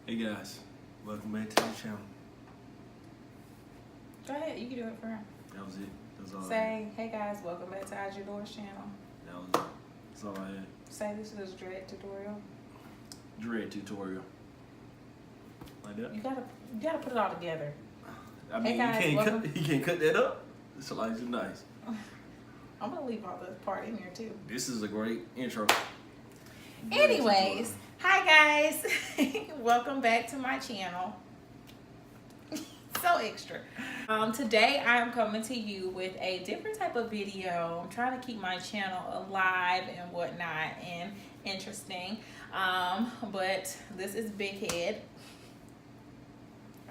Hey guys, welcome back to the channel. Go ahead, you can do it for him. That was it. That's all I had. Say, hey guys, welcome back to IG Doors channel. That was it. That's all I had. Say this is a dread tutorial. Dread tutorial. Like that. You gotta put it all together. I mean, Hey guys, you can't cut that up. It's like too nice. I'm gonna leave all the part in here too. This is a great intro. Anyways, hi guys. Welcome back to my channel. So extra. Today I am coming to you with a different type of video. I'm trying to keep my channel alive and whatnot and interesting. But this is Big Head.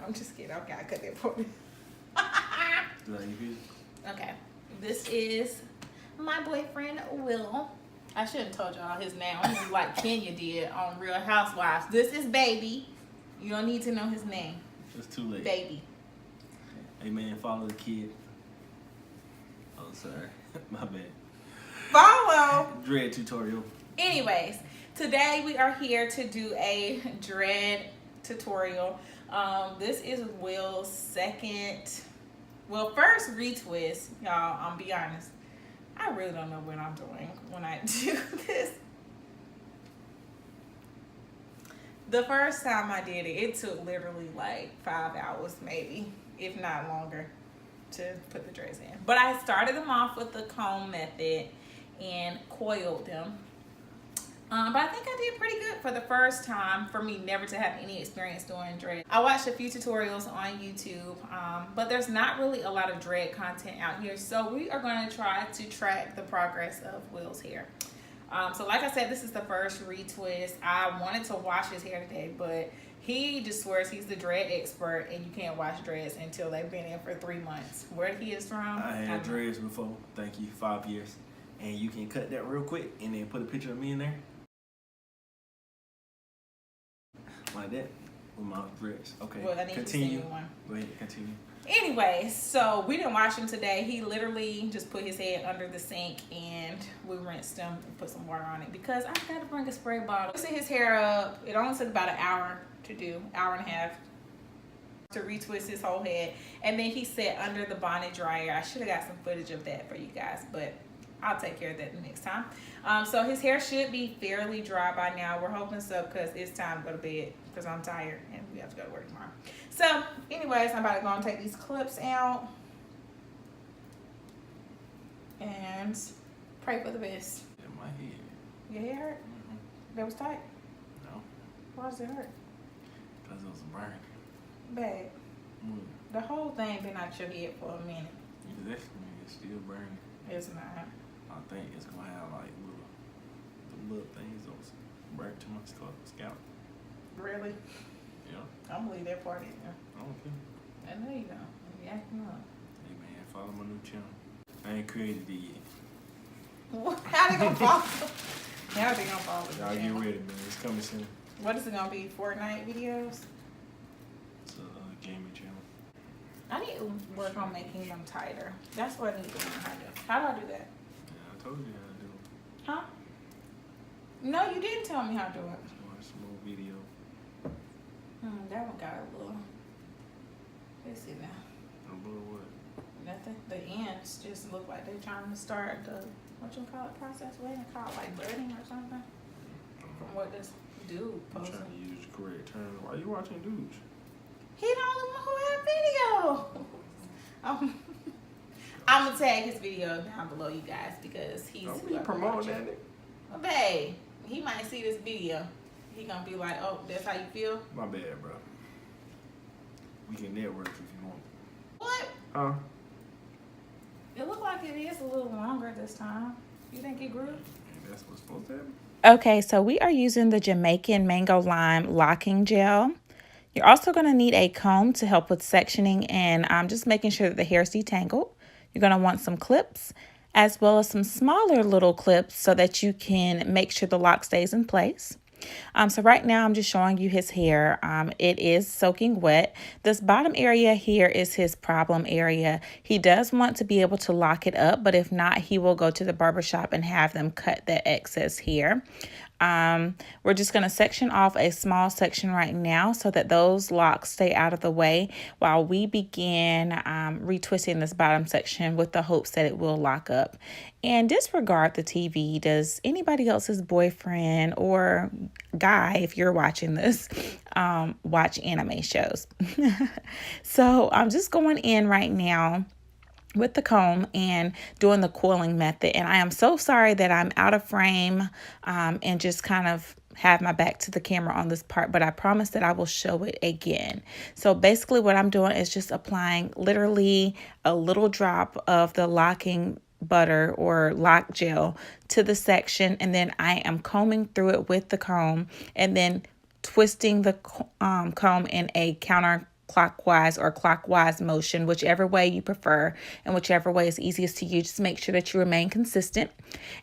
I'm just kidding. Okay, I cut that for me. Okay. This is my boyfriend Will. I shouldn't have told y'all his name. I'm gonna be like Kenya did on Real Housewives. This is Baby. You don't need to know his name. It's too late. Baby. Hey man, follow the kid. Oh, sorry. My bad. Follow. Dread tutorial. Anyways, today we are here to do a dread tutorial. This is Will's first retwist. Y'all, I'm be honest. I really don't know what I'm doing when I do this. The first time I did it, it took literally like 5 hours maybe, if not longer, to put the dreads in. But I started them off with the comb method and coiled them. But I think I did pretty good for the first time, for me never to have any experience doing dread. I watched a few tutorials on YouTube, but there's not really a lot of dread content out here. So we are going to try to track the progress of Will's hair. So like I said, this is the first retwist. I wanted to wash his hair today, but he just swears he's the dread expert and you can't wash dreads until they've been in for 3 months. Where he is from? I had dreads before. Thank you. 5 years. And you can cut that real quick and then put a picture of me in there. Like that with my dreads. Okay. Well, I need continue. To see one. Go ahead, continue. Anyway, so we didn't wash him today. He literally just put his head under the sink and we rinsed him and put some water on it because I got to bring a spray bottle. We set his hair up. It only took about an hour to do, hour and a half to retwist his whole head. And then he sat under the bonnet dryer. I should have got some footage of that for you guys, but I'll take care of that the next time. So his hair should be fairly dry by now. We're hoping so because it's time to go to bed because I'm tired and we have to go to work tomorrow. So anyways, I'm about to go and take these clips out and pray for the best. In my head. Your hair hurt? That was tight? No. Why does it hurt? Because it was burning. Babe, the whole thing been out your head for a minute. It's still burning. It's not. I think it's gonna have like little things that was burnt to my scalp. Really? Yeah. I'm gonna leave that part in there. I don't care. I know you don't. You acting up. Hey man, follow my new channel. I ain't created it yet. How they gonna follow? How they gonna follow? Y'all get ready, man. It's coming soon. What is it gonna be? Fortnite videos? It's a gaming channel. I need to work on making them tighter. That's what I need to learn how to do. How do I do that? Yeah, I told you how to do it. Huh? No, you didn't tell me how to do it. Watch a little video. That one got a little. Let's see now. A little what? Nothing. The ends just look like they're trying to start the what you call it process? What do you call it? Like budding or something? From what this dude I'm posted. trying to use the correct term. Why you watching dudes? He the only one who had video. I'm gonna tag his video down below, you guys, because he's Don't be promoting that nigga. Well, babe, he might see this video. He gonna be like, "Oh, that's how you feel." My bad, bro. We can network if you want. What? Huh? It looked like it is a little longer this time. You think it grew? And that's what's supposed to happen. Okay, so we are using the Jamaican Mango Lime Locking Gel. You're also going to need a comb to help with sectioning and just making sure that the hair is detangled. You're going to want some clips as well as some smaller little clips so that you can make sure the lock stays in place. So right now I'm just showing you his hair. It is soaking wet. This bottom area here is his problem area. He does want to be able to lock it up, but if not, he will go to the barbershop and have them cut the excess hair. We're just going to section off a small section right now so that those locks stay out of the way while we begin retwisting this bottom section with the hopes that it will lock up. And disregard the TV. Does anybody else's boyfriend or guy, if you're watching this, watch anime shows? So I'm just going in right now with the comb and doing the coiling method. And I am so sorry that I'm out of frame and just kind of have my back to the camera on this part, but I promise that I will show it again. So basically what I'm doing is just applying literally a little drop of the locking butter or lock gel to the section, and then I am combing through it with the comb and then twisting the comb in a counterclockwise or clockwise motion, whichever way you prefer and whichever way is easiest to you. Just make sure that you remain consistent,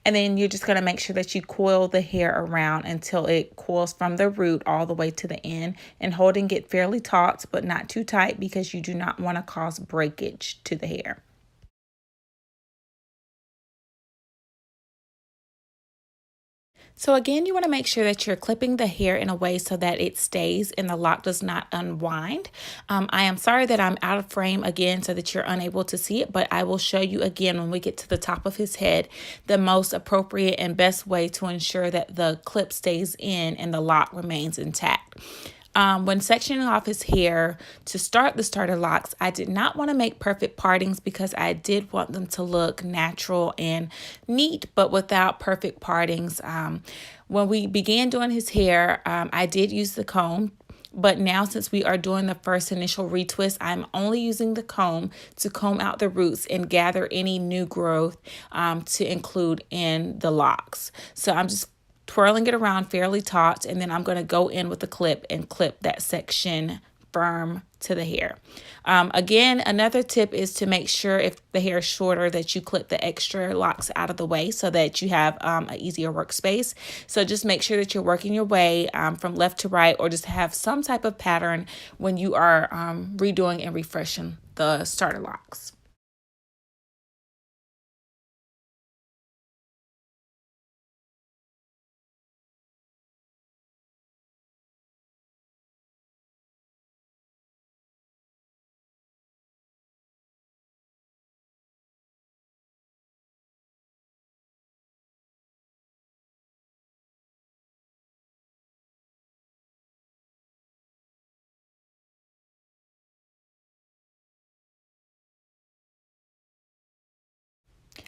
and then you're just going to make sure that you coil the hair around until it coils from the root all the way to the end, and holding it fairly taut but not too tight because you do not want to cause breakage to the hair. So again, you want to make sure that you're clipping the hair in a way so that it stays and the lock does not unwind. I am sorry that I'm out of frame again so that you're unable to see it, but I will show you again when we get to the top of his head the most appropriate and best way to ensure that the clip stays in and the lock remains intact. When sectioning off his hair to start the starter locks, I did not want to make perfect partings because I did want them to look natural and neat, but without perfect partings. When we began doing his hair, I did use the comb. But now, since we are doing the first initial retwist, I'm only using the comb to comb out the roots and gather any new growth to include in the locks. So I'm just twirling it around fairly taut, and then I'm going to go in with the clip and clip that section firm to the hair. Again, another tip is to make sure if the hair is shorter that you clip the extra locks out of the way so that you have an easier workspace. So just make sure that you're working your way from left to right, or just have some type of pattern when you are redoing and refreshing the starter locks.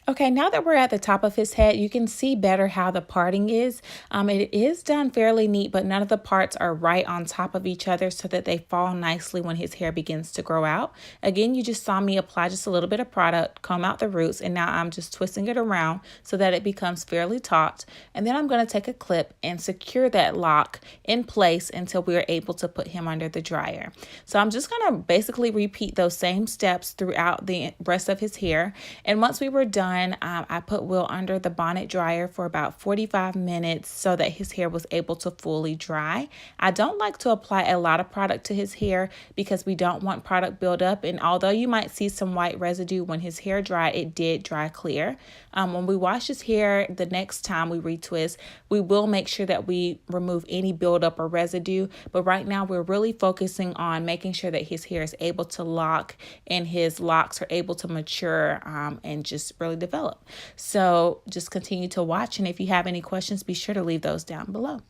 Okay, now that we're at the top of his head, you can see better how the parting is. It is done fairly neat, but none of the parts are right on top of each other so that they fall nicely when his hair begins to grow out. Again, you just saw me apply just a little bit of product, comb out the roots, and now I'm just twisting it around so that it becomes fairly taut. And then I'm going to take a clip and secure that lock in place until we are able to put him under the dryer. So I'm just going to basically repeat those same steps throughout the rest of his hair. And once we were done, I put Will under the bonnet dryer for about 45 minutes so that his hair was able to fully dry. I don't like to apply a lot of product to his hair because we don't want product buildup. And although you might see some white residue when his hair dried, it did dry clear. When we wash his hair the next time we retwist, we will make sure that we remove any buildup or residue. But right now we're really focusing on making sure that his hair is able to lock and his locks are able to mature and just really develop. So just continue to watch, and if you have any questions, be sure to leave those down below.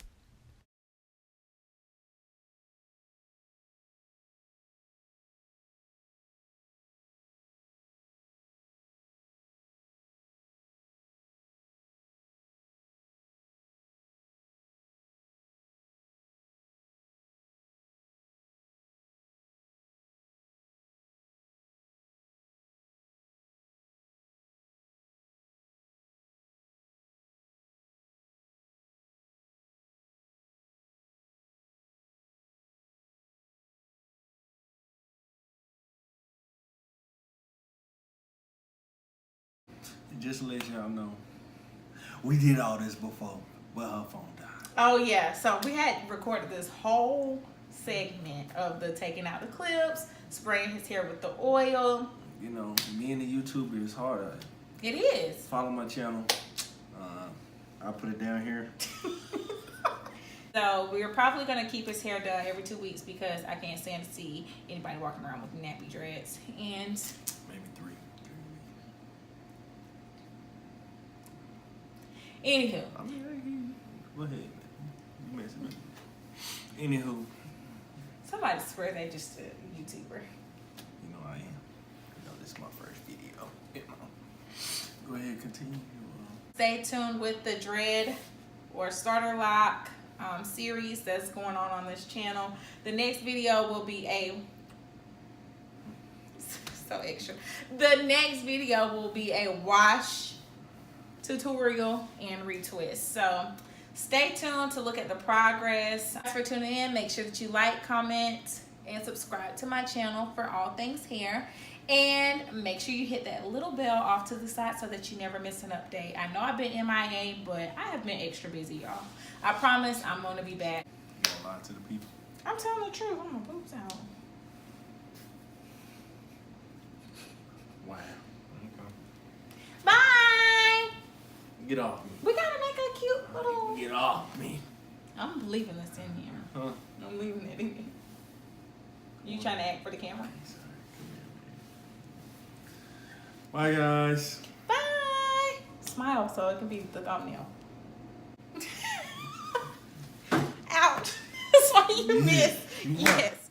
Just to let y'all know, we did all this before, but her phone died. Oh yeah, so we had recorded this whole segment of the taking out the clips, spraying his hair with the oil. You know, me and the YouTuber is hard. It is. Follow my channel. I'll put it down here. So we're probably gonna keep his hair done every 2 weeks because I can't stand to see anybody walking around with nappy dreads. And Maybe 3. anywho, I mean, go ahead. You messing with me. Anywho, somebody swear they just a YouTuber. you know I am. You know this is my first video. You know. Go ahead, continue. Stay tuned with the dread or starter lock series that's going on this channel. The next video will be so extra. The next video will be a wash tutorial and retwist. So stay tuned to look at the progress. Thanks for tuning in. Make sure that you like, comment, and subscribe to my channel for all things hair. And make sure you hit that little bell off to the side so that you never miss an update. I know I've been MIA, but I have been extra busy, y'all. I promise I'm going to be back. You gonna lie to the people? I'm telling the truth. I'm my boobs out. Wow. Okay. Bye! Get off me. We got to make a cute little... Get off me. I'm leaving this in here. Huh? I'm leaving it in here. You trying to act for the camera? Bye, guys. Bye. Smile so it can be the thumbnail. Ouch. That's why you missed. Yes.